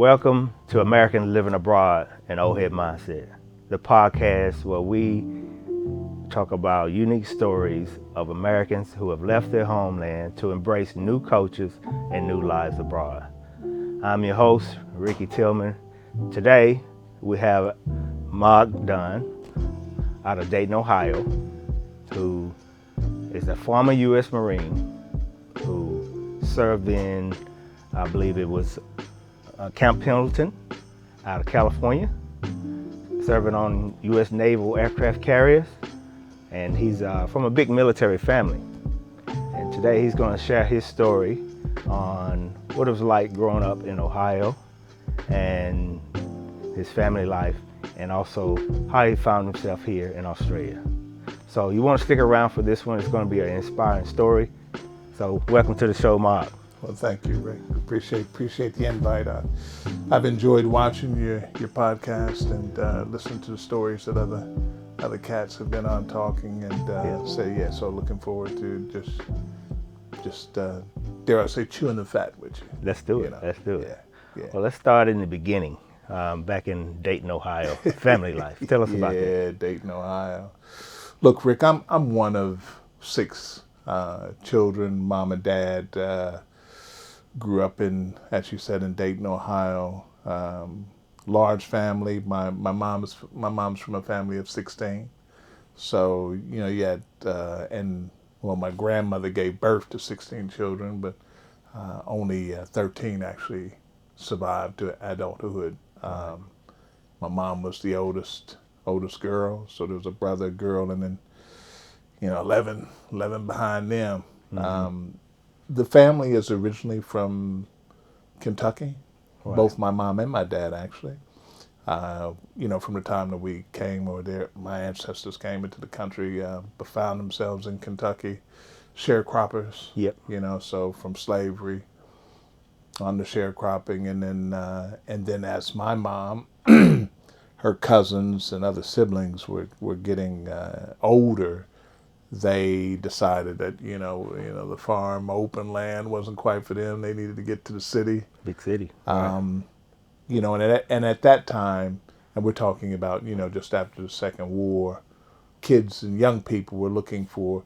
Welcome to Americans Living Abroad and Old Head Mindset, the podcast where we talk about unique stories of Americans who have left their homeland to embrace new cultures and new lives abroad. I'm your host, Ricky Tillman. Today, we have Mark Dunn out of Dayton, Ohio, who is a former U.S. Marine who served in, I believe it was Camp Pendleton out of California, serving on U.S. naval aircraft carriers, and he's from a big military family. And today he's going to share his story on what it was like growing up in Ohio and his family life, and also how he found himself here in Australia. So you want to stick around for this one. It's going to be an inspiring story. So welcome to the show, Mark. Well, thank you, Rick. Appreciate the invite. I've enjoyed watching your podcast and listening to the stories that other cats have been on talking, and so looking forward to just dare I say chewing the fat with you. Let's do it. Let's do it. Yeah. Well, let's start in the beginning, back in Dayton, Ohio. Family life. Tell us about that. Yeah, Dayton, Ohio. Look, Rick, I'm one of six children. Mom and dad grew up in, as you said, in Dayton, Ohio. Large family. My mom's from a family of 16. So you had my grandmother gave birth to 16 children, but only 13 actually survived to adulthood. My mom was the oldest girl, so there was a brother, a girl, and then 11 behind them. Mm-hmm. The family is originally from Kentucky, Right. Both my mom and my dad actually. From the time that we came over there, my ancestors came into the country, but found themselves in Kentucky, sharecroppers. Yep. So from slavery on to sharecropping, and then as my mom, her cousins and other siblings were getting older, they decided that the farm, open land wasn't quite for them. They needed to get to the city. Big city. And at that time, and we're talking about just after the Second War, kids and young people were looking for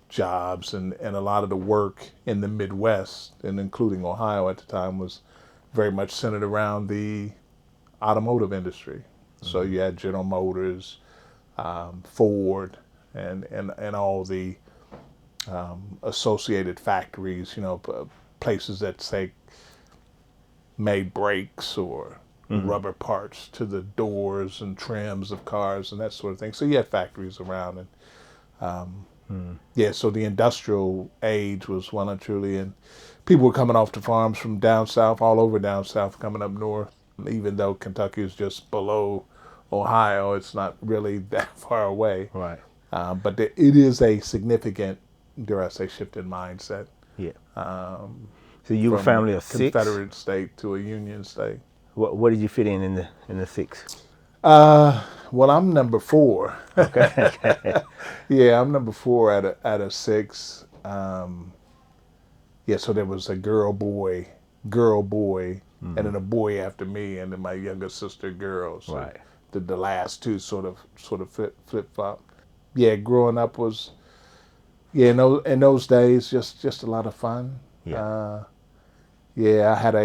jobs, and a lot of the work in the Midwest, and including Ohio at the time, was very much centered around the automotive industry. Mm-hmm. So you had General Motors, Ford, and all the associated factories, places that say made brakes or Mm-hmm. rubber parts to the doors and trims of cars and that sort of thing. So you had factories around, and so the industrial age was well and truly, and people were coming off the farms from down south, all over down south, coming up north. Even though Kentucky is just below Ohio, it's not really that far away. Right. But it is a significant, dare I say, shift in mindset. Yeah. So you were a family of six? Confederate state to a Union state. What did you fit in the six? Well, I'm number 4. Okay. Yeah, I'm number 4 out of 6. So there was a girl, boy, mm-hmm. and then a boy after me, and then my younger sister, girl. So right. The last two sort of flip flop. Yeah, growing up was, in those days, just a lot of fun. Yeah. I had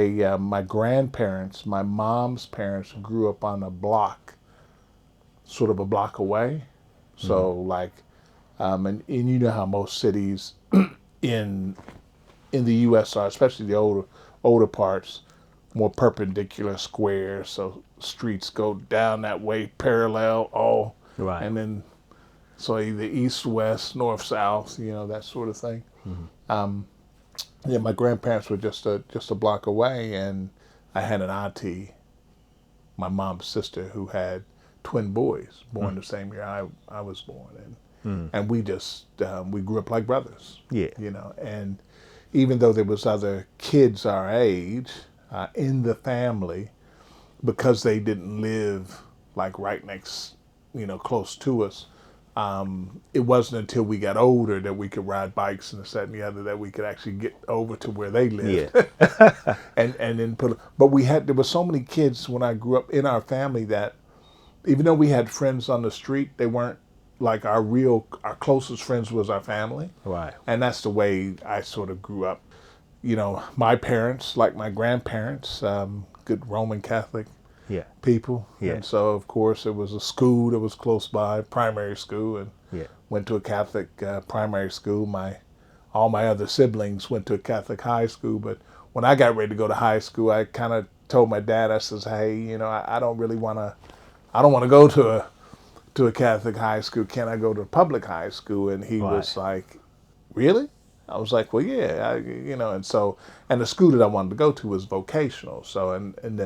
my grandparents, my mom's parents, grew up on a block, sort of a block away. So mm-hmm. And you know how most cities in the U.S. are, especially the older parts, more perpendicular squares. So streets go down that way, parallel, all, right. And then so either east, west, north, south, that sort of thing. Mm-hmm. My grandparents were just a block away, and I had an auntie, my mom's sister, who had twin boys born the same year I was born, and we just we grew up like brothers. Yeah. And even though there was other kids our age in the family, because they didn't live like right next, close to us, It wasn't until we got older that we could ride bikes and this, that, and the other, that we could actually get over to where they lived. Yeah. and then but there were so many kids when I grew up in our family that even though we had friends on the street, they weren't like our closest friends was our family. Right. And that's the way I sort of grew up. You know, my parents, like my grandparents, good Roman Catholic Yeah. people. Yeah. And so, of course, it was a school that was close by, primary school, and Yeah. went to a Catholic primary school. All my other siblings went to a Catholic high school, but when I got ready to go to high school, I kind of told my dad, I says, hey, you know, I don't want to go to a Catholic high school. Can I go to a public high school? And he was like, really? I was like, well, yeah, and the school that I wanted to go to was vocational. So, and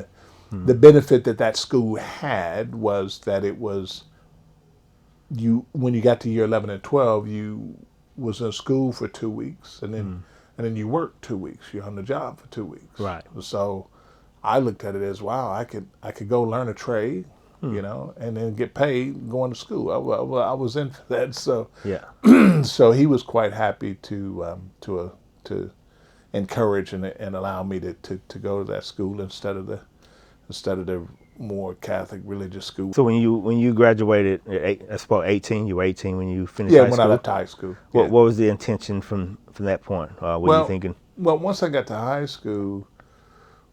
the benefit that school had was that it was, when you got to year 11 and 12, you was in school for 2 weeks, and then you worked 2 weeks. You're on the job for 2 weeks. Right. So I looked at it as, wow, I could go learn a trade, you know, and then get paid going to school. I was into that. So Yeah. so he was quite happy to encourage and allow me to go to that school instead of the more Catholic religious school. So when you graduated, I suppose 18, you were 18 when you finished Yeah, high when school? I left high school. What Yeah. was the intention from that point? What were you thinking? Well, once I got to high school,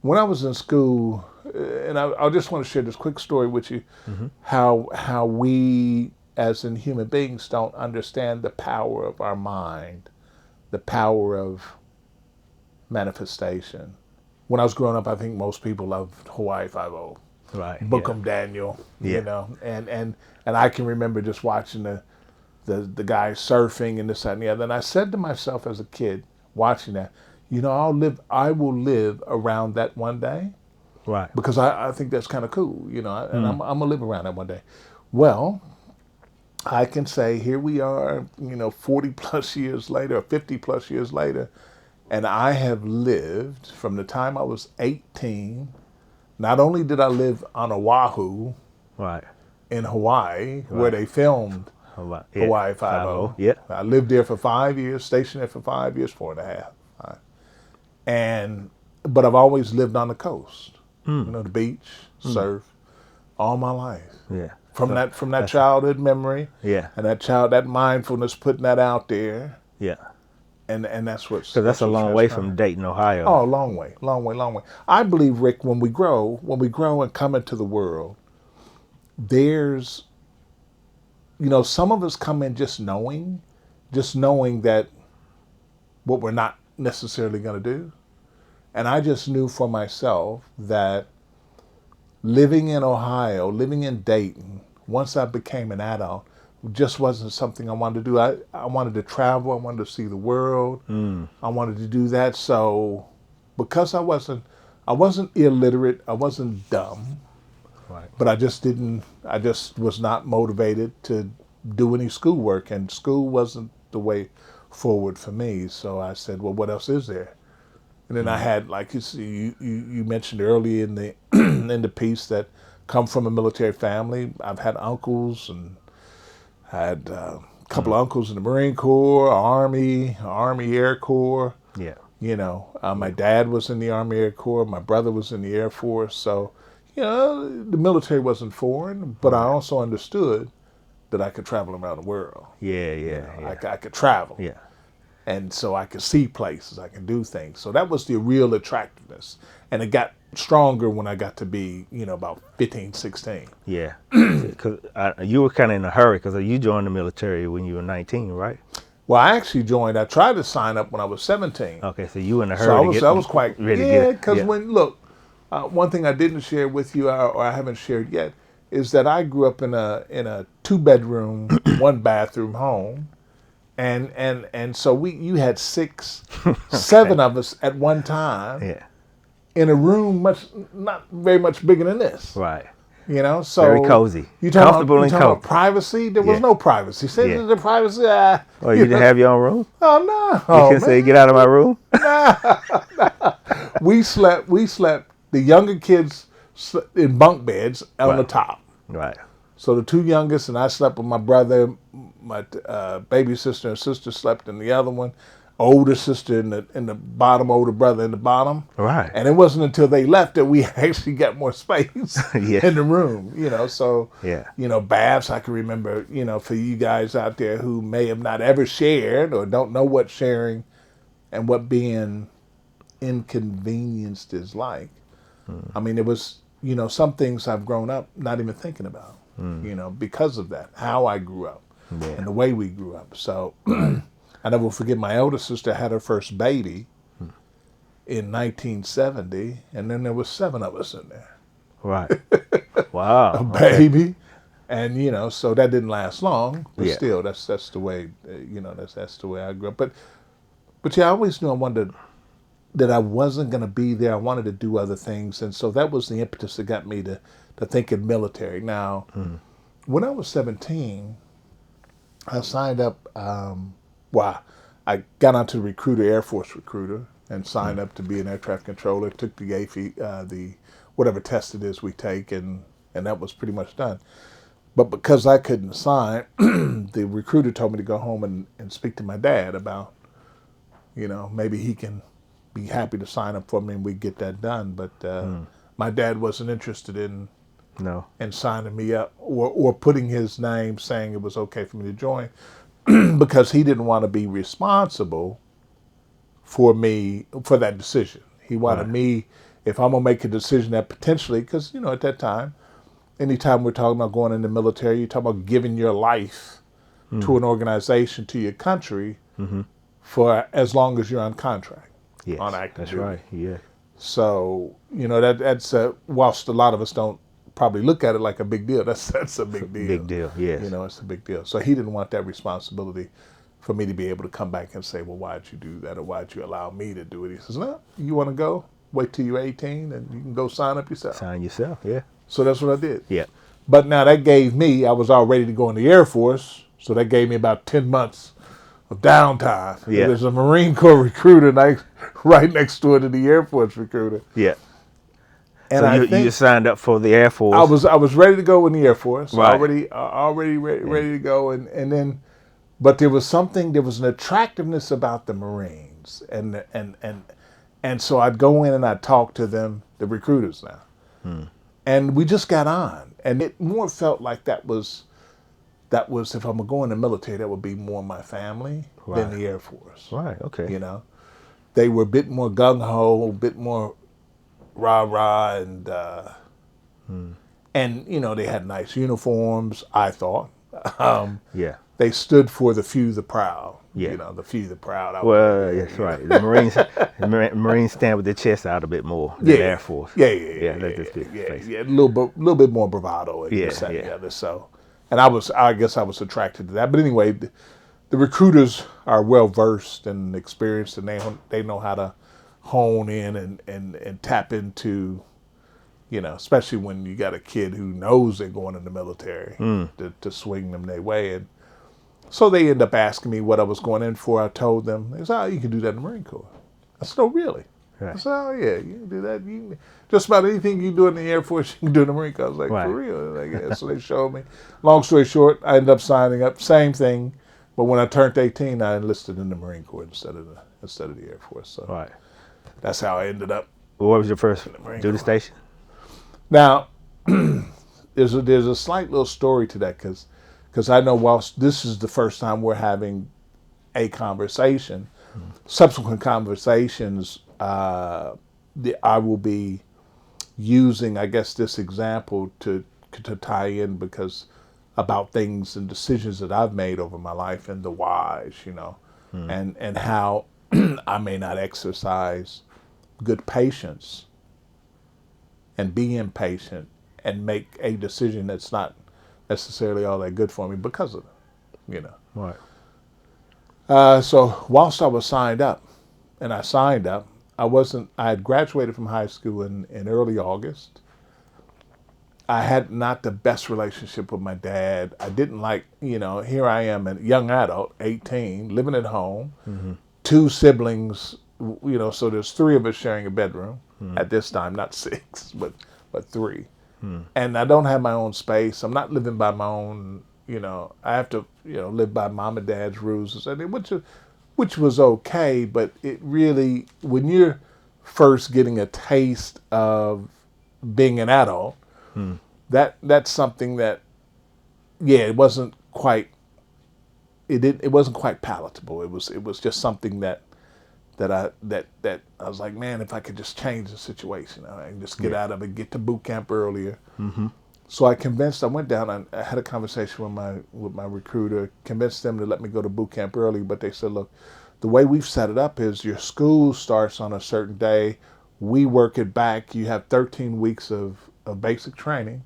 when I was in school, and I just want to share this quick story with you, how we as in human beings don't understand the power of our mind, the power of manifestation. When I was growing up, I think most people loved Hawaii Five-0. Right. Bookham Daniel, Yeah. you know, and I can remember just watching the guy surfing and this, that, and the other. And I said to myself as a kid watching that, you know, I will live around that one day. Right. Because I think that's kind of cool, you know, and I'm gonna live around that one day. Well, I can say here we are, you know, 40 plus years later, or 50 plus years later, and I have lived from the time I was 18. Not only did I live on Oahu Right. in Hawaii, where they filmed Hawaii Five-0. Yeah. I lived there for 5 years, stationed there for 5 years, 4.5. But I've always lived on the coast. You know, the beach, surf, all my life. Yeah. From that childhood memory. Yeah. And that mindfulness, putting that out there. Yeah. And that's what's. Because that's a long way from Dayton, Ohio. Oh, long way. I believe, Rick, when we grow and come into the world, there's, you know, some of us come in just knowing that what we're not necessarily going to do. And I just knew for myself that living in Ohio, living in Dayton, once I became an adult, just wasn't something I wanted to do. I wanted to travel. I wanted to see the world. I wanted to do that. So because I wasn't illiterate, I wasn't dumb, Right. but I just was not motivated to do any schoolwork, and school wasn't the way forward for me. So I said, well, what else is there? And then I had, like you see, you mentioned earlier in the in the piece that come from a military family. I've had uncles and had a couple of uncles in the Marine Corps, Army Air Corps. Yeah. You know, my dad was in the Army Air Corps. My brother was in the Air Force. So, you know, the military wasn't foreign, but I also understood that I could travel around the world. Yeah. I could travel. Yeah. And so I could see places, I can do things. So that was the real attractiveness. And it got stronger when I got to be, you know, about 15, 16. Yeah. Because you were kind of in a hurry because you joined the military when you were 19, right? Well, I actually joined. I tried to sign up when I was 17. Okay, so you were in a hurry. So I was quite ready to yeah. get Because when one thing I didn't share with you, or I haven't shared yet, is that I grew up in a 2-bedroom, 1-bathroom home, and so you had 6, 7 of us at one time. Yeah. In a room not very much bigger than this. Right. You know, so very cozy. You Comfortable and talking cozy. about privacy? There was Yeah. no privacy. Say Yeah. the privacy. Oh, you didn't have your own room? Oh no! You can say, "Get out of my room." We slept. The younger kids in bunk beds on the top. Right. So the two youngest and I slept with my brother. My baby sister and sister slept in the other one. Older sister in the bottom, older brother in the bottom. Right. And it wasn't until they left that we actually got more space Yeah. in the room, So, Yeah. baths, I can remember, for you guys out there who may have not ever shared or don't know what sharing and what being inconvenienced is like. I mean, it was, some things I've grown up not even thinking about, because of that, how I grew up and the way we grew up. So I never forget my elder sister had her first baby in 1970, and then there was 7 of us in there. Right. Wow. A Okay. baby. And, so that didn't last long, but Yeah. still, that's the way, that's the way I grew up. But yeah, I always knew I wanted that I wasn't going to be there. I wanted to do other things. And so that was the impetus that got me to think in military. Now, when I was 17, I signed up, I got onto Recruiter, Air Force Recruiter, and signed up to be an air traffic controller, took the the whatever test it is we take, and that was pretty much done. But because I couldn't sign, the recruiter told me to go home and speak to my dad about, maybe he can be happy to sign up for me and we get that done. But my dad wasn't interested in signing me up or putting his name saying it was okay for me to join because he didn't want to be responsible for that decision. He wanted me, if I'm going to make a decision that potentially, because, at that time, anytime we're talking about going in the military, you're talking about giving your life to an organization, to your country, for as long as you're on contract, on active That's duty. right. Yeah. So, that's whilst a lot of us don't probably look at it like a big deal, that's a big deal. Big deal. Yes. It's a big deal. So he didn't want that responsibility for me to be able to come back and say, well, why'd you do that, or why'd you allow me to do it? He says, no, you want to go? Wait till you're 18 and you can go sign up yourself. Sign yourself. Yeah. So that's what I did. Yeah. But now that gave me, I was all ready to go in the Air Force, so that gave me about 10 months of downtime. Yeah. There's a Marine Corps recruiter right next door to the Air Force recruiter. Yeah. And so you just signed up for the Air Force. I was ready to go in the Air Force. Right. Already ready to go, and then, but there was an attractiveness about the Marines, and so I'd go in and I'd talk to them, the recruiters now. And we just got on, and it more felt like that was if I'm going in the military, that would be more my family than the Air Force. Right. Okay. They were a bit more gung ho, a bit more rah rah, and they had nice uniforms. I thought. Yeah. They stood for the few, the proud. Yeah. The few, the proud. That's right. The Marines stand with their chest out a bit more than the Air Force. Yeah. Let's just be A little bit more bravado and this, that, and the other. So, and I guess I was attracted to that. But anyway, the recruiters are well versed and experienced, and they know how to hone in and tap into, especially when you got a kid who knows they're going in the military, to swing them their way. And so they end up asking me what I was going in for. I told them, they said, oh, you can do that in the Marine Corps. I said, oh, really? Right. I said, oh, yeah, you can do that. Just about anything you do in the Air Force, you can do in the Marine Corps. I was like, for real? Like, yeah. So they showed me. Long story short, I ended up signing up. Same thing. But when I turned 18, I enlisted in the Marine Corps instead of the Air Force. So that's how I ended up. Well, what was your first duty station? Now, there's a slight little story to that because I know whilst this is the first time we're having a conversation, subsequent conversations, I will be using, I guess, this example to tie in because about things and decisions that I've made over my life and the whys, and how I may not exercise good patience and be impatient and make a decision that's not necessarily all that good for me because of it, Right. So whilst I was signed up, I had graduated from high school in early August. I had not the best relationship with my dad. I didn't like, here I am, a young adult, 18, living at home, 2 siblings, so there's 3 of us sharing a bedroom at this time, not 6, but 3. and I don't have my own space. I'm not living by my own, I have to, live by mom and dad's rules, and which was okay, but it really, when you're first getting a taste of being an adult, that's something that, yeah, it wasn't quite palatable. It was just something that I was like, man, if I could just change the situation, and just get out of it, get to boot camp earlier. So I went down and I had a conversation with my recruiter, convinced them to let me go to boot camp early, but they said, look, the way we've set it up is your school starts on a certain day, we work it back, you have 13 weeks of basic training.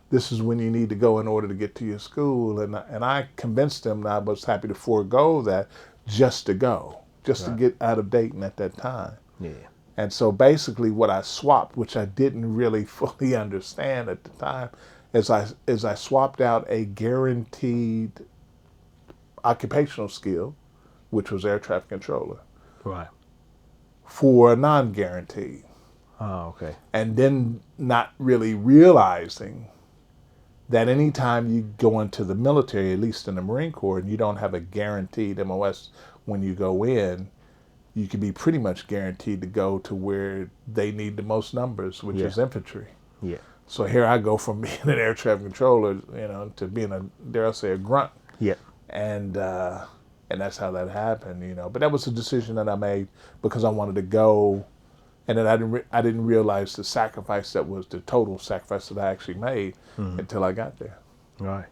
This is when you need to go in order to get to your school. And I convinced them that I was happy to forego that just to go, just to get out of Dayton at that time. Yeah. And so basically what I swapped, which I didn't really fully understand at the time, is I swapped out a guaranteed occupational skill, which was air traffic controller, Right. for a non-guaranteed. Oh, okay. And then not really realizing that anytime you go into the military, at least in the Marine Corps, and you don't have a guaranteed MOS when you go in, you can be pretty much guaranteed to go to where they need the most numbers, which is infantry. Yeah. So here I go from being an air traffic controller, to being a grunt. Yeah. And that's how that happened, But that was a decision that I made because I wanted to go, and then I didn't realize the sacrifice that was the total sacrifice that I actually made until I got there. Right.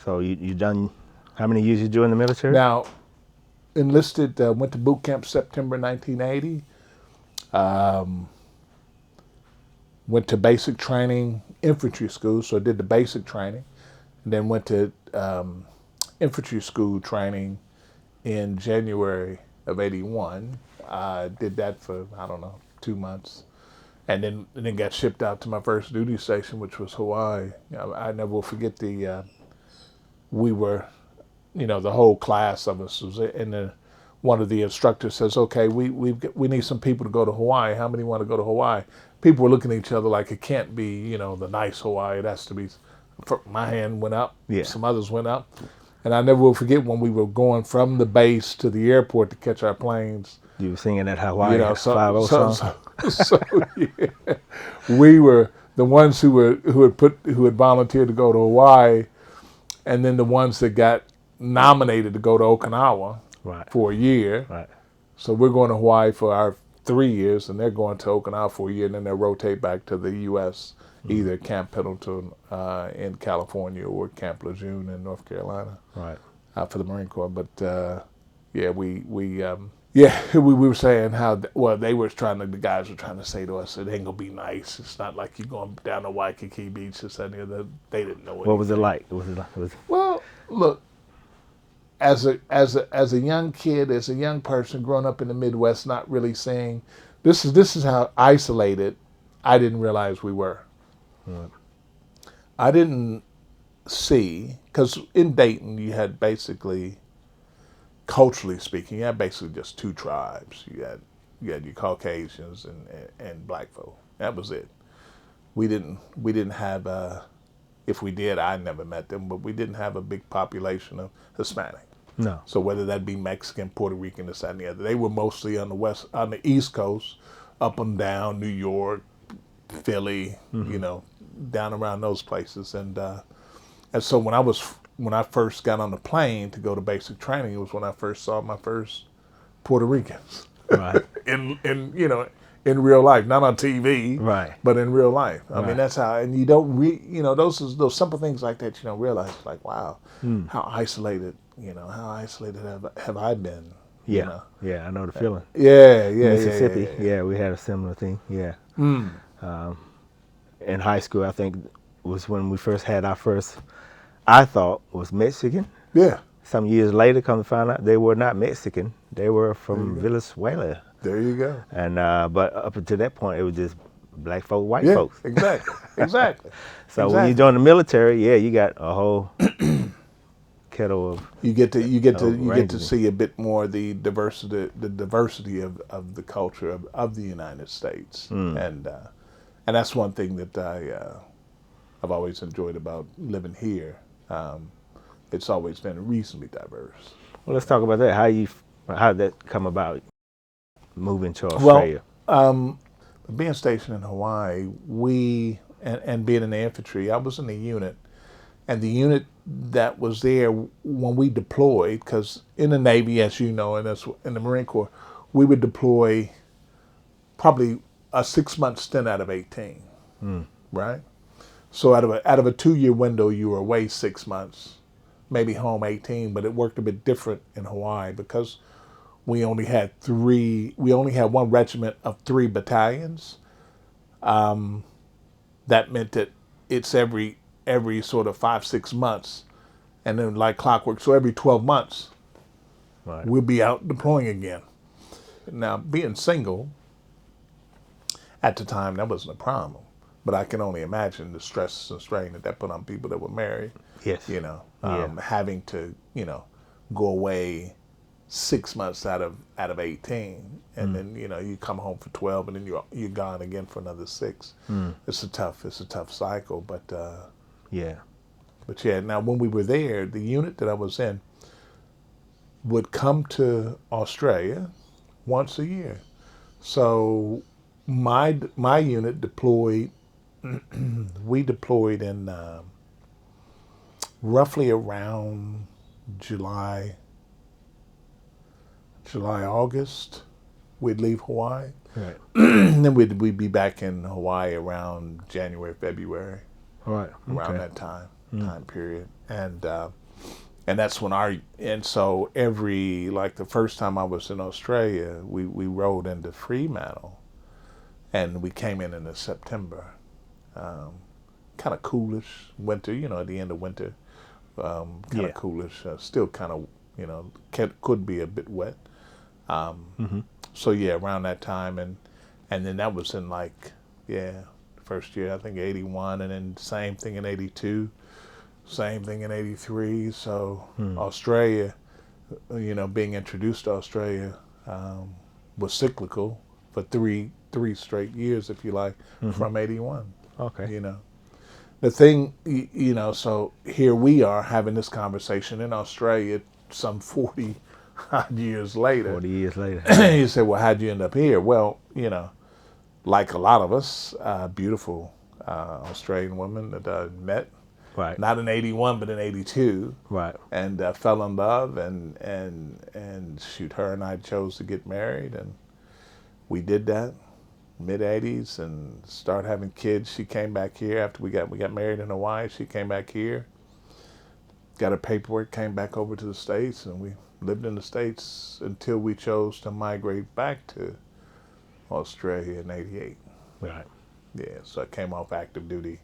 So you done, how many years you do in the military? Now, enlisted, went to boot camp September 1980. Went to basic training, infantry school, so I did the basic training, and then went to infantry school training in January of 81. I did that for, 2 months, and then got shipped out to my first duty station, which was Hawaii. I never will forget we were, the whole class of us was in one of the instructors says, okay, we need some people to go to Hawaii. How many want to go to Hawaii? People were looking at each other like it can't be, the nice Hawaii. It has to be. My hand went up. Yeah. Some others went up. And I never will forget when we were going from the base to the airport to catch our planes. You were singing that Hawaii 5-0 song? So yeah, we were the ones who had volunteered to go to Hawaii, and then the ones that got nominated to go to Okinawa for a year. Right. So we're going to Hawaii for our 3 years, and they're going to Okinawa for a year, and then they'll rotate back to the U.S., either Camp Pendleton in California or Camp Lejeune in North Carolina, for the Marine Corps. But we were saying how the guys were trying to say to us, it ain't gonna be nice. It's not like you're going down to Waikiki Beach or something. They didn't know What was it like? Well, look, as a young kid, as a young person growing up in the Midwest, not really seeing, this is how isolated I didn't realize we were. I didn't see, because in Dayton you had basically, culturally speaking, you had basically just two tribes. You had your Caucasians and black folk. That was it. We didn't have if we did, I never met them, but we didn't have a big population of Hispanic. No. So whether that be Mexican, Puerto Rican, this, that, and the other, they were mostly on the East Coast, up and down New York, Philly, down around those places. And so when I first got on the plane to go to basic training, it was when I first saw my first Puerto Ricans. Right. in real life, not on TV, but in real life. I mean, that's how, and you don't those simple things like that you don't realize, like, wow, how isolated have I been? Yeah, I know the feeling. Yeah, Mississippi, yeah. We had a similar thing. Yeah. In high school, I think was when we first had our first, I thought was Mexican. Yeah. Some years later, come to find out they were not Mexican. They were from Venezuela. There you go. And but up until that point, it was just black folk, white Yeah, folks. exactly. So when you join the military, you got a whole kettle of. You get to see a bit more the diversity of the culture of the United States, and and that's one thing that I've always enjoyed about living here. It's always been reasonably diverse. Well, let's talk about that. How did that come about, moving to Well, Australia? being stationed in Hawaii, and being in the infantry, I was in the unit, and the unit that was there when we deployed, because in the Navy, as you know, and as in the Marine Corps, we would deploy probably a 6 month stint out of 18, right? So out of a 2 year window, you were away 6 months, maybe home 18, but it worked a bit different in Hawaii because we only had one regiment of 3 battalions. That meant that it's every sort of 5 6 months, and then like clockwork. So every 12 months, Right. we'll be out deploying again. Now, being single at the time, that wasn't a problem, but I can only imagine the stress and strain that put on people that were married. Yes. Yeah. Having to go away 6 months out of 18, and then you come home for 12, and then you're gone again for another 6. It's a tough cycle, but Yeah. yeah. Now, when we were there, the unit that I was in would come to Australia once a year. So my unit deployed. We deployed in roughly around July, August. We'd leave Hawaii. Right. And then we'd be back in Hawaii around January, February, All right. around Okay. that time period. And that's when so like the first time I was in Australia, we rode into Fremantle, and we came in the September, kind of coolish winter, at the end of winter, kind of Yeah. coolish, still kind of, could be a bit wet. So yeah, around that time, and then that was in first year I think 81, and then same thing in 82, same thing in 83. So Australia, being introduced to Australia, was cyclical for three straight years, if you like, from 81. Okay. The thing, so here we are having this conversation in Australia some 40 odd years later. 40 years later. You say, well, how'd you end up here? Well, like a lot of us, beautiful Australian woman that I met, Right. not in 81, but in 82, Right. and fell in love, and shoot, her and I chose to get married, and we did that mid 80s and start having kids. She came back here after we got married in Hawaii. She came back here, got her paperwork, came back over to the States, and we lived in the States until we chose to migrate back to Australia in 88. Right. Yeah, so I came off active duty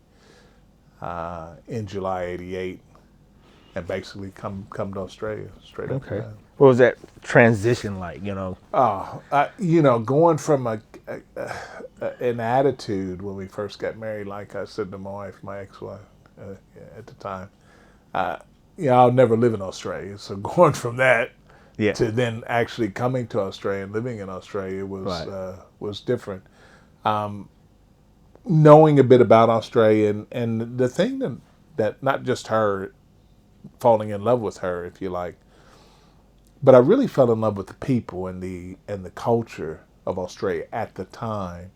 in July 88, and basically come to Australia straight up. Okay. What was that transition like? Going from an attitude when we first got married, like I said to my ex-wife at the time, I'll never live in Australia. So going from that Yeah. to then actually coming to Australia and living in Australia was different. Knowing a bit about Australia, and the thing that not just her falling in love with her, if you like, but I really fell in love with the people and the culture of Australia at the time.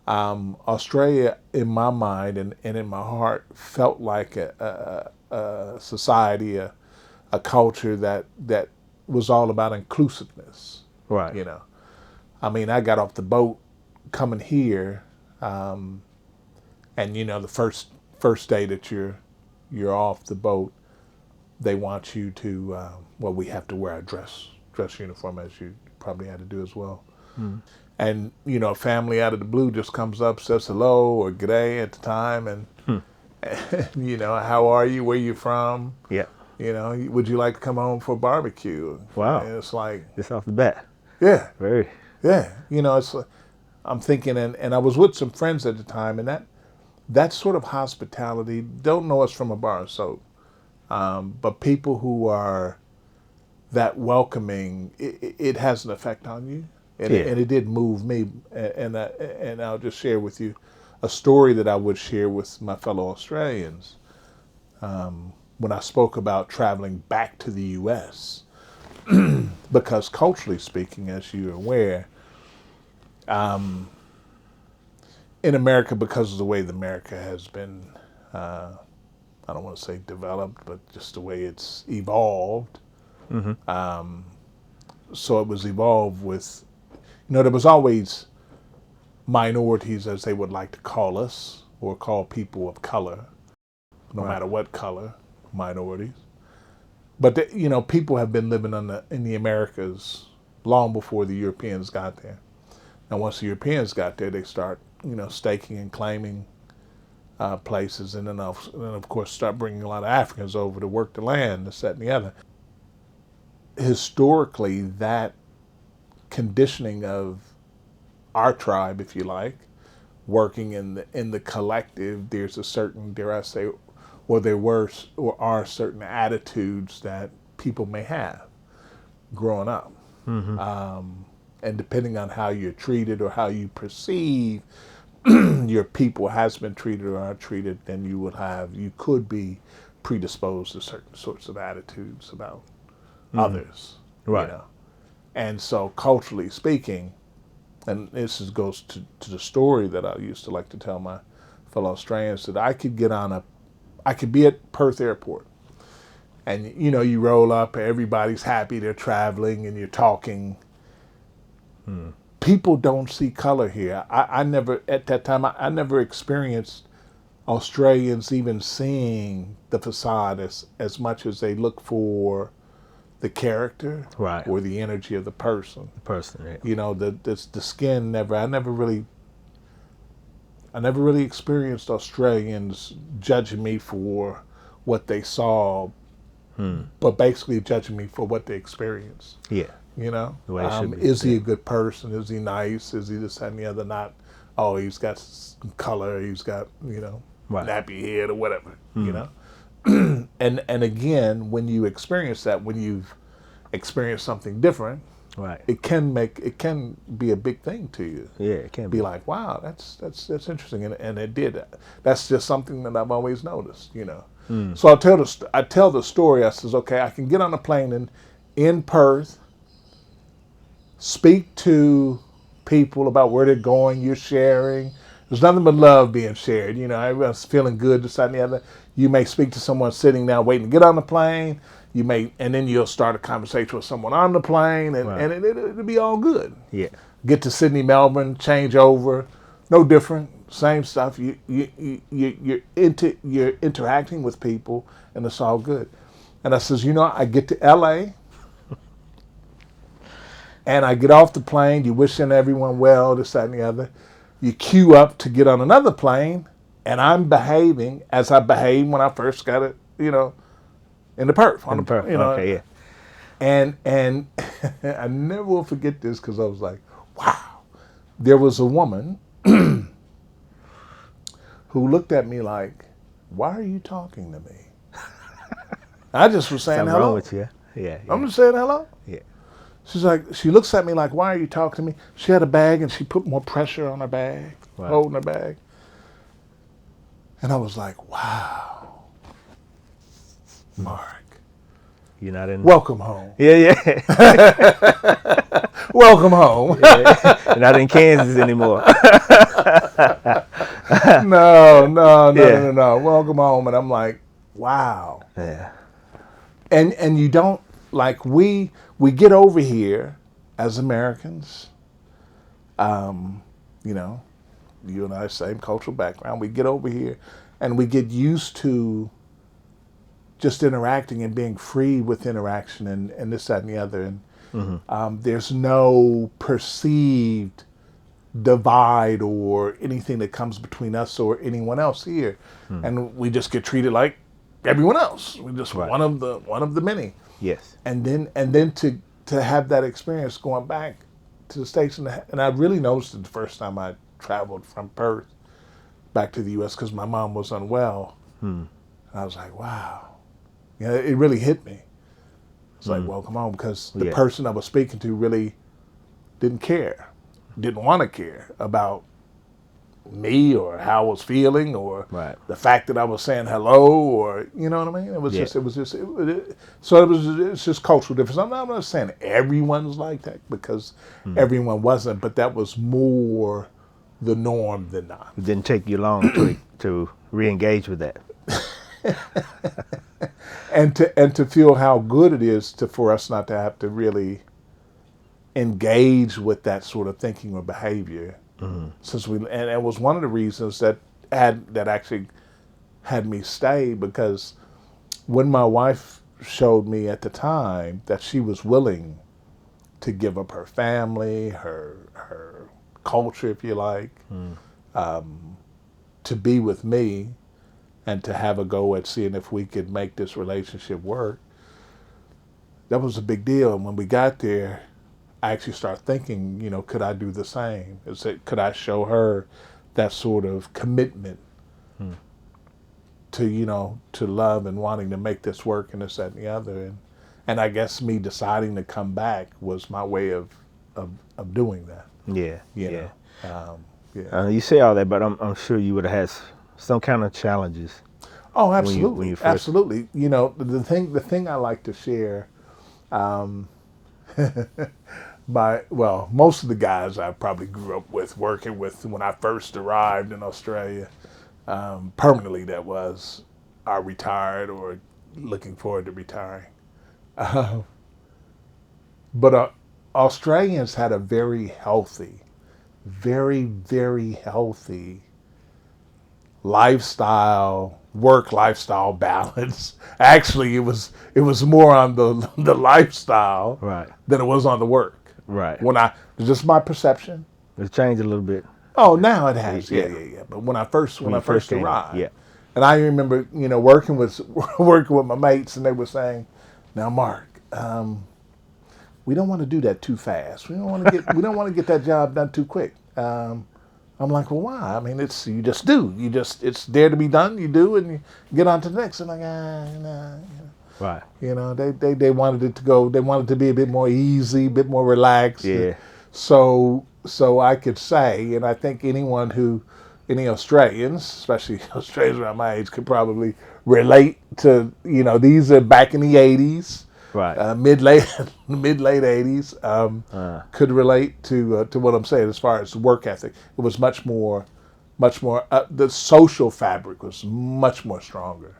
Australia, in my mind and in my heart, felt like a society, a culture that was all about inclusiveness. Right. I mean, I got off the boat coming here, and the first day that you're off the boat, they want you to we have to wear a dress uniform, as you probably had to do as well. And a family out of the blue just comes up, says hello or g'day at the time, and how are you? Where you from? Yeah. Would you like to come home for a barbecue? Wow. And it's like, Just off the bat. yeah, Very. yeah. It's like, I'm thinking, and I was with some friends at the time, and that sort of hospitality, don't know us from a bar of soap, but people who are that welcoming, it has an effect on you, and it did move me. And I'll just share with you a story that I would share with my fellow Australians when I spoke about traveling back to the U.S. Because culturally speaking, as you're aware, in America, because of the way that America has been, I don't want to say developed, but just the way it's evolved. So it was evolved with, there was always minorities, as they would like to call us, or call people of color, no matter what color, minorities. But people have been living in the Americas long before the Europeans got there. And once the Europeans got there, they start, staking and claiming places, and then of course start bringing a lot of Africans over to work the land, this, that, and the other. Historically, that conditioning of our tribe, if you like, working in the collective, there's a certain, dare I say, or there were or are certain attitudes that people may have growing up. And depending on how you're treated or how you perceive your people has been treated or are treated, then you could be predisposed to certain sorts of attitudes about others. Right. And so culturally speaking, and this goes to the story that I used to like to tell my fellow Australians, that I could be at Perth Airport, and you roll up, everybody's happy, they're traveling, and you're talking. People don't see color here. I never, at that time, I never experienced Australians even seeing the facade as much as they look for the character, Right. or the energy of the person. The person, yeah. The skin I never really experienced Australians judging me for what they saw, but basically judging me for what they experienced. Yeah. The way it should be. Is he a good person? Is he nice? Is he this, that, and the other? Not, oh, he's got some color, he's got, Right. nappy head or whatever, And again, when you experience that, when you've experienced something different, Right. it can be a big thing to you. Yeah, it can Be like, wow, that's interesting, and it did. That's just something that I've always noticed, So I tell the story. I says, okay, I can get on a plane in Perth, speak to people about where they're going. You're sharing. There's nothing but love being shared. Everyone's feeling good, this, that, and the other. You may speak to someone sitting down waiting to get on the plane. And then you'll start a conversation with someone on the plane, and, Right. and it'll be all good. Yeah. Get to Sydney, Melbourne, change over, no different, same stuff. You're interacting with people, and it's all good. And I says, I get to LA, and I get off the plane. You wishing everyone well, this, that, and the other. You queue up to get on another plane, and I'm behaving as I behaved when I first got it, in the Perth. Okay, yeah. And I never will forget this, because I was like, wow. There was a woman who looked at me like, why are you talking to me? I just was saying Something hello. wrong with you. Yeah. I'm just saying hello. Yeah. She looks at me like, why are you talking to me? She had a bag, and she put more pressure on her bag, Wow. holding her bag. And I was like, wow, Mark. You're not in. Welcome home. Yeah. Welcome home. Yeah. You're not in Kansas anymore. No. Welcome home. And I'm like, wow. Yeah. And you don't, like, we get over here as Americans, you and I, same cultural background. We get over here and we get used to just interacting and being free with interaction and this, that, and the other. And there's no perceived divide or anything that comes between us or anyone else here. And we just get treated like everyone else. We're just Right. one of the many. Yes. And then to have that experience going back to the States, and I really noticed it the first time I traveled from Perth back to the U.S. because my mom was unwell. And I was like, wow. It really hit me. It's like, welcome home, because the person I was speaking to really didn't care, didn't want to care about me or how I was feeling or Right. the fact that I was saying hello or you know what I mean. It was Yeah. just so it's just cultural difference. I'm not saying everyone's like that because everyone wasn't, but that was more the norm than not. It didn't take you long to re-engage with that. And to feel how good it is for us not to have to really engage with that sort of thinking or behavior. Since and it was one of the reasons that actually had me stay, because when my wife showed me at the time that she was willing to give up her family, her culture, if you like, to be with me and to have a go at seeing if we could make this relationship work, that was a big deal. And when we got there, I actually started thinking, could I do the same? Could I show her that sort of commitment to love and wanting to make this work and this, that, and the other? And I guess me deciding to come back was my way of doing that. Yeah. You Yeah. know? Yeah. You say all that, but I'm sure you would have had some kind of challenges. Oh, absolutely, when you first... absolutely. The thing I like to share, most of the guys I probably grew up with, working with when I first arrived in Australia, permanently, that was, are retired or looking forward to retiring. But Australians had a very healthy, very, very healthy work lifestyle balance. Actually, it was more on the lifestyle Right. than it was on the work. Right. It's just my perception. It's changed a little bit. Oh, now it has. Yeah. Yeah. But when I first came, arrived, yeah. and I remember working with my mates, and they were saying, "Now, Mark, we don't want to do that too fast. We don't want to get that job done too quick." I'm like, well, why? I mean, you just do. It's there to be done. You do, and you get on to the next. I'm like, nah. Right. They wanted it to go. They wanted it to be a bit more easy, a bit more relaxed. Yeah. So I could say, and I think any Australians, especially Australians around my age, could probably relate to. These are back in the '80s. Right. Mid late '80s, could relate to what I'm saying as far as work ethic. It was much more. The social fabric was much more stronger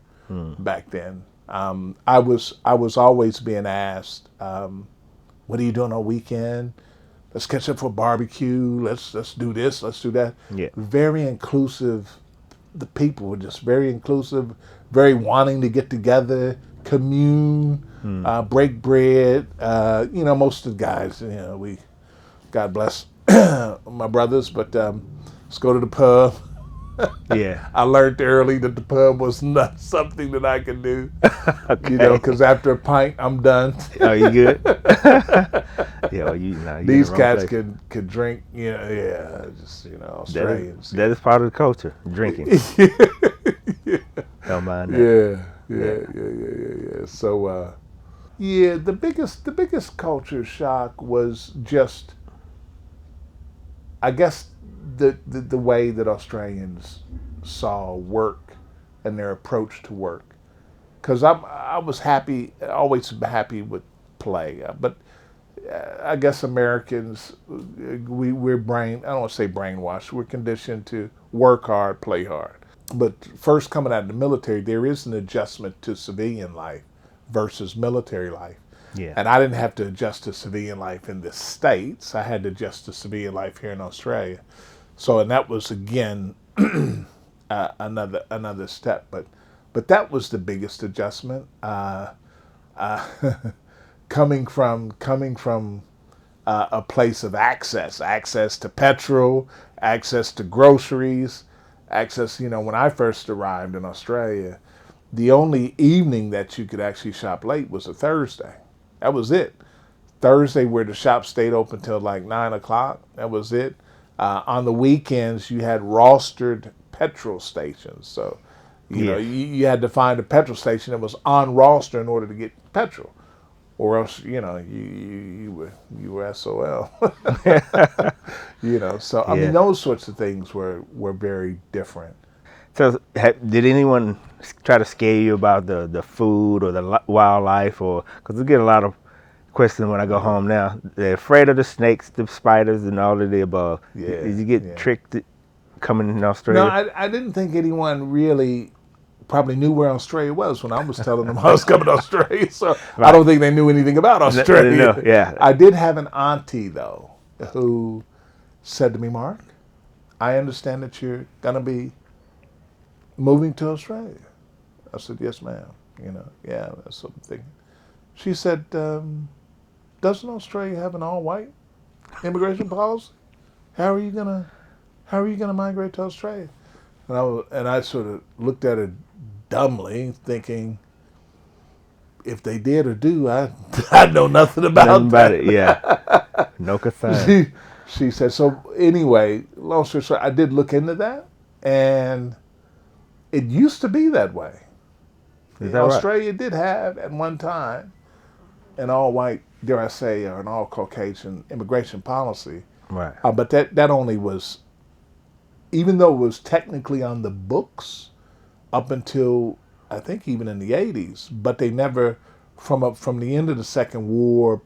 back then. I was always being asked, "What are you doing on weekend? Let's catch up for a barbecue. Let's do this. Let's do that." Yeah. Very inclusive. The people were just very inclusive, very wanting to get together, commune. Break bread. Most of the guys, we, God bless my brothers, but let's go to the pub. Yeah. I learned early that the pub was not something that I could do. Okay. Because after a pint, I'm done. Oh, you good? Yeah. Well, you These in the wrong cats place. could drink. Australians. That is part of the culture. Drinking. Don't mind that. Yeah. So. The biggest culture shock was just, I guess, the way that Australians saw work and their approach to work. Because I was happy, always happy with play, but I guess Americans, we're I don't want to say brainwashed. We're conditioned to work hard, play hard. But first coming out of the military, there is an adjustment to civilian life versus military life. Yeah. And I didn't have to adjust to civilian life in the States. I had to adjust to civilian life here in Australia. So, and that was again another step. But that was the biggest adjustment. Coming from a place of access to petrol, access to groceries, access. When I first arrived in Australia, the only evening that you could actually shop late was a Thursday. That was it. Thursday, where the shop stayed open till like 9 o'clock. That was it. On the weekends, you had rostered petrol stations. So, you had to find a petrol station that was on roster in order to get petrol. or else you were SOL. So I mean Yeah. those sorts of things were very different. So, did anyone try to scare you about the food or the wildlife, or because we get a lot of questions when I go home now? They're afraid of the snakes, the spiders, and all of the above. Did Yeah, you get yeah. tricked coming in No, Australia? I didn't think anyone really probably knew where Australia was when I was telling them I was coming to Australia. So I Right. don't think they knew anything about No. Australia. Yeah. I did have an auntie though who said to me, Mark, I understand that you're gonna be moving to Australia. I said, yes, ma'am. Yeah, that's what I'm thinking. She said, doesn't Australia have an all-white immigration policy? How are you gonna migrate to Australia? And I sort of looked at her dumbly, thinking, if they did or do, I know nothing Nothing about about it. Yeah. that. No concern. she said, so anyway, long story short, I did look into that, and it used to be that way. Is that right? Australia did have at one time an all-white, dare I say, or an all-Caucasian immigration policy, Right. but that only was, even though it was technically on the books up until I think even in the 80s, but they never, from the end of the Second War,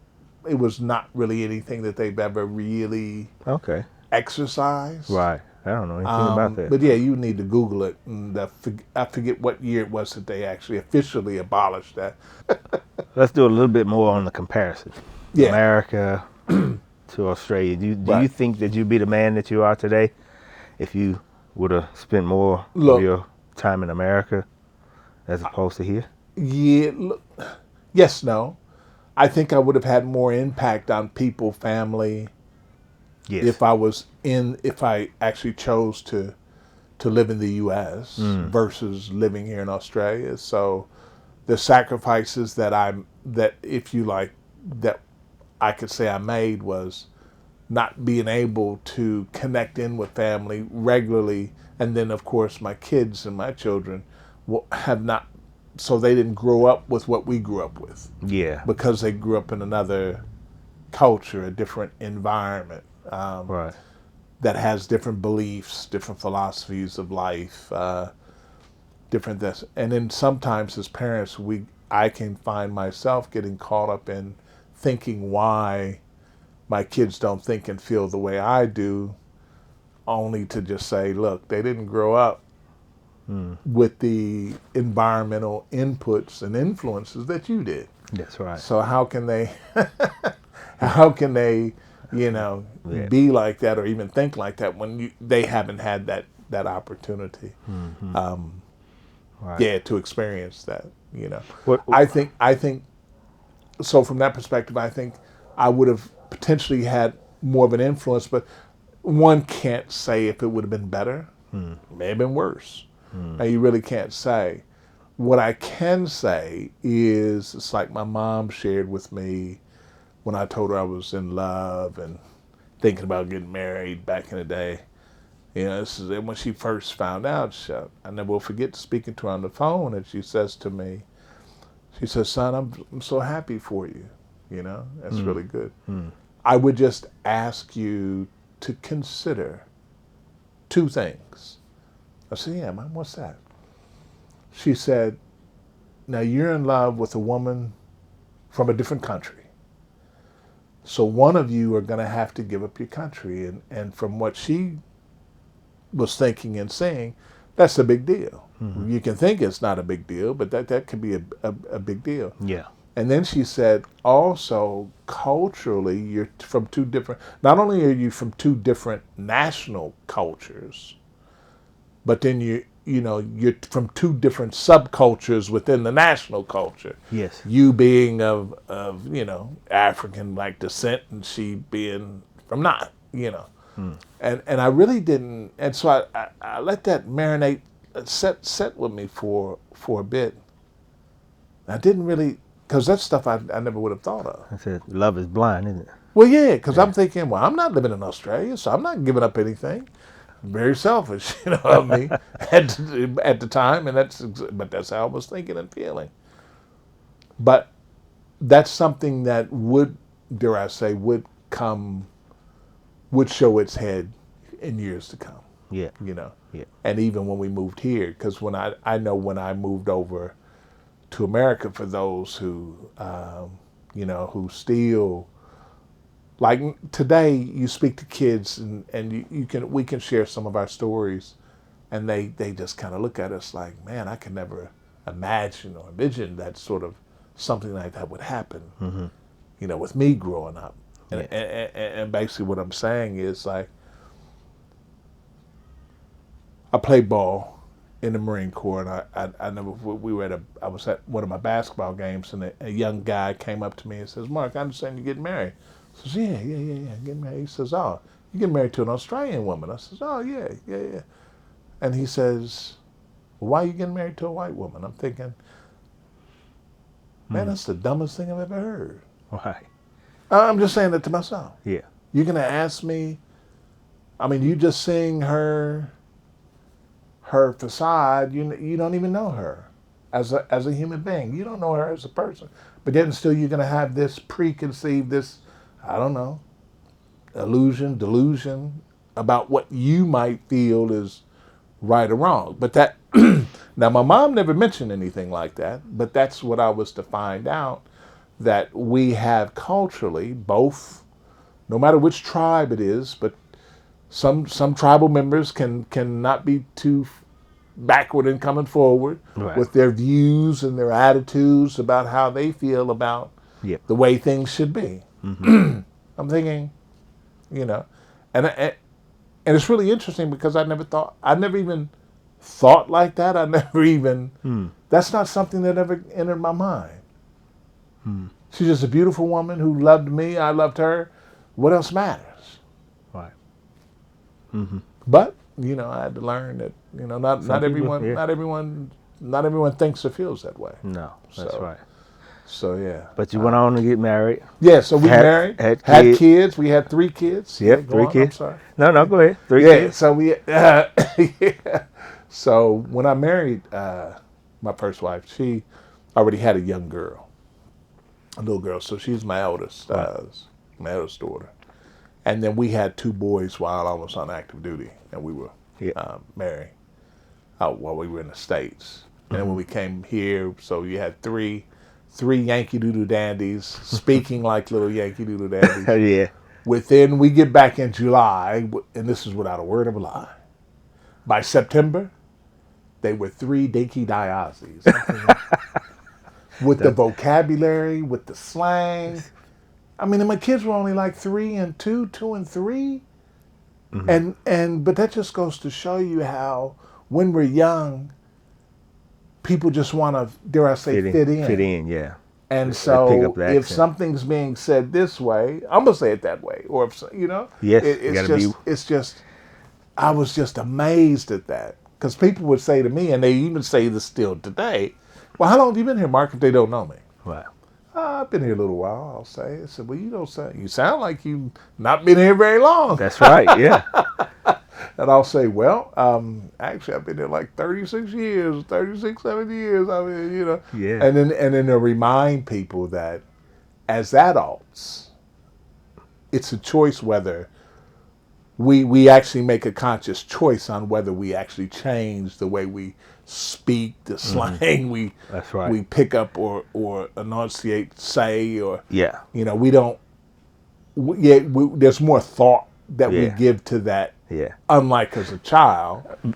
it was not really anything that they've ever really Okay. exercised. Right. I don't know anything about that. But yeah, you need to Google it. And I forget what year it was that they actually officially abolished that. Let's do a little bit more on the comparison. Yeah, America to Australia. Do you right. think that you'd be the man that you are today if you would have spent more of Look, your time in America as opposed to here? yeah, look, yes, no. I think I would have had more impact on people, family, Yes. if I actually chose to live in the U.S. versus living here in Australia. So the sacrifices that if you like that I could say I made was not being able to connect in with family regularly, and then of course my kids and my children have not, so they didn't grow up with what we grew up with Yeah. because they grew up in another culture, a different environment. Right. That has different beliefs, different philosophies of life, different this. And then sometimes as parents, I can find myself getting caught up in thinking why my kids don't think and feel the way I do, only to just say, look, they didn't grow up with the environmental inputs and influences that you did. That's right. So how can they, how can they, Yeah. be like that or even think like that when they haven't had that opportunity, Right. yeah, to experience that. What? I think so. From that perspective, I think I would have potentially had more of an influence, but one can't say if it would have been better. It may have been worse. Now you really can't say. What I can say is, it's like my mom shared with me when I told her I was in love and thinking about getting married back in the day. This is when she first found out. I never will forget speaking to her on the phone, and she says to me, she says, son, I'm so happy for you. That's really good. I would just ask you to consider two things. I said, yeah, Mom, what's that? She said, now you're in love with a woman from a different country. So one of you are going to have to give up your country. And from what she was thinking and saying, that's a big deal. You can think it's not a big deal, but that could be a big deal. Yeah. And then she said, also, culturally, you're from two different, not only are you from two different national cultures, but then you're from two different subcultures within the national culture. Yes. You being of African like descent, and she being from not. And I really didn't, and so I let that marinate, set with me for a bit. I didn't really, because that's stuff I never would have thought of. I said, love is blind, isn't it? Well, yeah, because I'm thinking, well, I'm not living in Australia, so I'm not giving up anything. Very selfish, of me at the time, but that's how I was thinking and feeling. But that's something that would, dare I say, would show its head in years to come. Yeah. You know, Yeah. and even when we moved here, because I know when I moved over to America, for those who who still, like today, you speak to kids and we can share some of our stories, and they just kind of look at us like, man, I can never imagine or envision that sort of something like that would happen. With me growing up, and basically what I'm saying is, like, I played ball in the Marine Corps, and I never, I was at one of my basketball games, and a young guy came up to me and says, "Mark, I understand you're getting married." I says, "Yeah, getting married." He says, "Oh, you getting married to an Australian woman?" I says, "Oh, yeah." And he says, "Well, why are you getting married to a white woman?" I'm thinking, man, that's the dumbest thing I've ever heard. Why? I'm just saying that to myself. Yeah. You're gonna ask me? I mean, you just seeing her facade. You don't even know her as a human being. You don't know her as a person. But then still, you're gonna have this preconceived, this, I don't know, delusion about what you might feel is right or wrong. But that now, my mom never mentioned anything like that. But that's what I was to find out, that we have culturally both, no matter which tribe it is, but some tribal members can not be too backward in coming forward Right. with their views and their attitudes about how they feel about Yep. the way things should be. I'm thinking, and it's really interesting because I never even thought like that. I never even, that's not something that ever entered my mind. She's just a beautiful woman who loved me. I loved her. What else matters? Right. But I had to learn that not Some people, everyone, yeah. not everyone thinks or feels that way. No, that's So- right. So yeah. But you went on to get married. Yeah. So we married, had had kids. kids. We had 3 kids. Yep, Yeah, go 3 on, kids. I'm sorry. No, go ahead. 3 Yeah. kids. So we. Yeah. So when I married my first wife, she already had a young girl, a little girl. So she's my eldest, my eldest daughter. And then we had 2 boys while I was on active duty, and we were married while we were in the States. And then when we came here, so you had three Yankee Doodle dandies speaking like little Yankee Doodle dandies. Yeah. Within, we get back in July, and this is without a word of a lie. By September, they were 3 dinky Diazes. With the vocabulary, with the slang. I mean, and my kids were only like 3 and 2, 2 and 3. But that just goes to show you how when we're young, people just want to, dare I say, fit in. Fit in, yeah. And They pick so up the if accent. something's being said this way, I'm going to say it that way. Or if, Yes, you it's gotta just, be- it's just, I was just amazed at that. Because people would say to me, and they even say this still today, well, how long have you been here, Mark, if they don't know me? Right. I've been here a little while, I'll say. I said, well, you sound like you've not been here very long. That's right, yeah. And I'll say, well, actually, I've been here like 36 years, 36, 70 years. I mean, Yeah. And then to remind people that as adults, it's a choice whether we actually make a conscious choice on whether we actually change the way we speak, the slang That's right. we pick up or enunciate, say, or Yeah. we don't. There's more thought that we Yeah. give to that. Yeah. Unlike as a child, we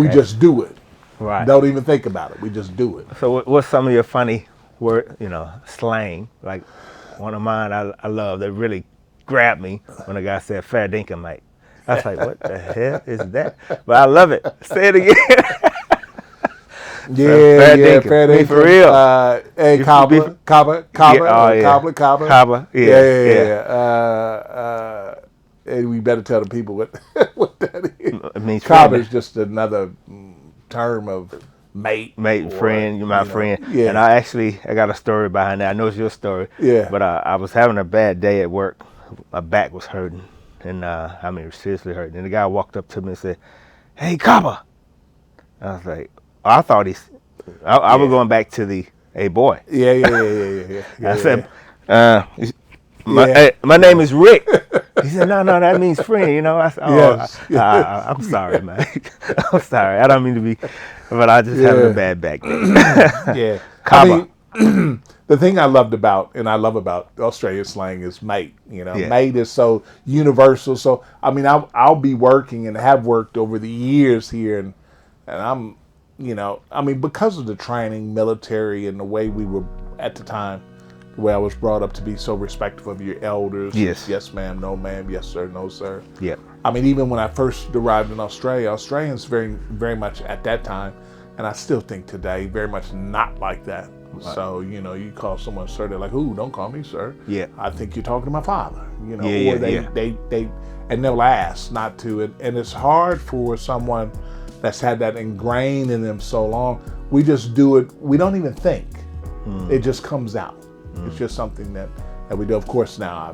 Okay. just do it. Right. Don't even think about it. We just do it. So what's some of your funny word, slang? Like one of mine I love that really grabbed me when a guy said fair dinkum, mate. I was like, what the hell is that? But I love it. Say it again. Yeah, dinkum. fair Me for dinkum. real. Hey, You cobbler, Yeah, oh, yeah. cobbler. Cobbler, Yeah. Hey, we better tell the people what that is. It means Cobbler friend. is just another term of mate. Mate, or, friend, you're my friend. Yeah. And I got a story behind that. I know it's your story. Yeah. But I was having a bad day at work. My back was hurting. And I mean, it was seriously hurting. And the guy walked up to me and said, "Hey, Copper." I was like, I thought I was going back to the hey boy. Yeah. I said, Yeah. my name is Rick. He said, no, that means friend. You know, I said, Yes. I'm sorry, man. I'm sorry. I don't mean to be, but I just having a Yeah. bad back day. Yeah. I Kaba. mean, the thing I love about Australian slang is mate. You know, Yeah. mate is so universal. So, I mean, I'll be working and have worked over the years here, and I'm, you know, I mean, because of the training, military, and the way we were at the time, the way I was brought up to be so respectful of your elders. Yes. Yes, ma'am. No, ma'am. Yes, sir. No, sir. Yeah. I mean, even when I first arrived in Australia, Australians very much at that time, and I still think today, very much not like that. Right. So, you know, you call someone sir, they're like, "Ooh, don't call me sir." Yeah. I think you're talking to my father. You know, Yeah, or they and they'll ask not to, and it's hard for someone that's had that ingrained in them so long. We just do it. We don't even think. It just comes out. It's just something that we do. Of course, now I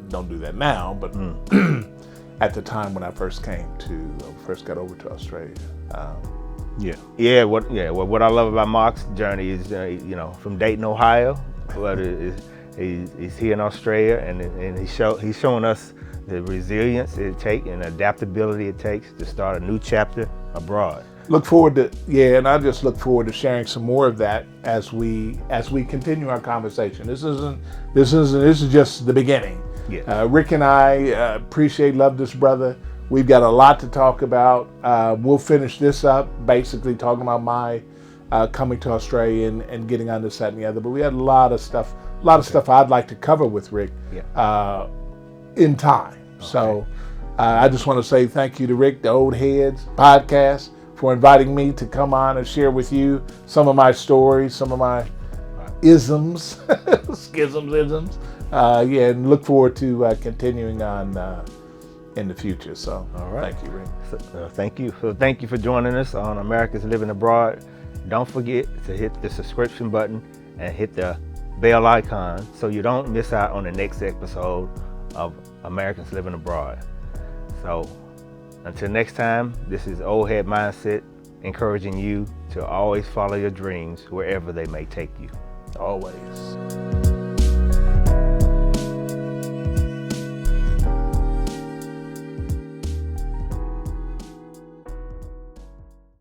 don't do that now, but at the time when I first got over to Australia. What I love about Mark's journey is, you know, from Dayton, Ohio, but he's here in Australia, and he's showing us the resilience it takes and adaptability it takes to start a new chapter abroad. Look forward to and I just look forward to sharing some more of that as we continue our conversation. This is just the beginning. Yeah. Rick and I love this brother. We've got a lot to talk about. We'll finish this up, basically talking about my coming to Australia and getting on this, that, and the other. But we had a lot of stuff I'd like to cover with Rick in time. Okay. So I just want to say thank you to Rick, the Old Heads podcast, for inviting me to come on and share with you some of my stories, some of my isms, isms. And look forward to continuing on in the future. So, all right. Thank you, Rick. Thank you. So thank you for joining us on Americans Living Abroad. Don't forget to hit the subscription button and hit the bell icon so you don't miss out on the next episode of Americans Living Abroad. So until next time, this is Old Head Mindset, encouraging you to always follow your dreams wherever they may take you. Always.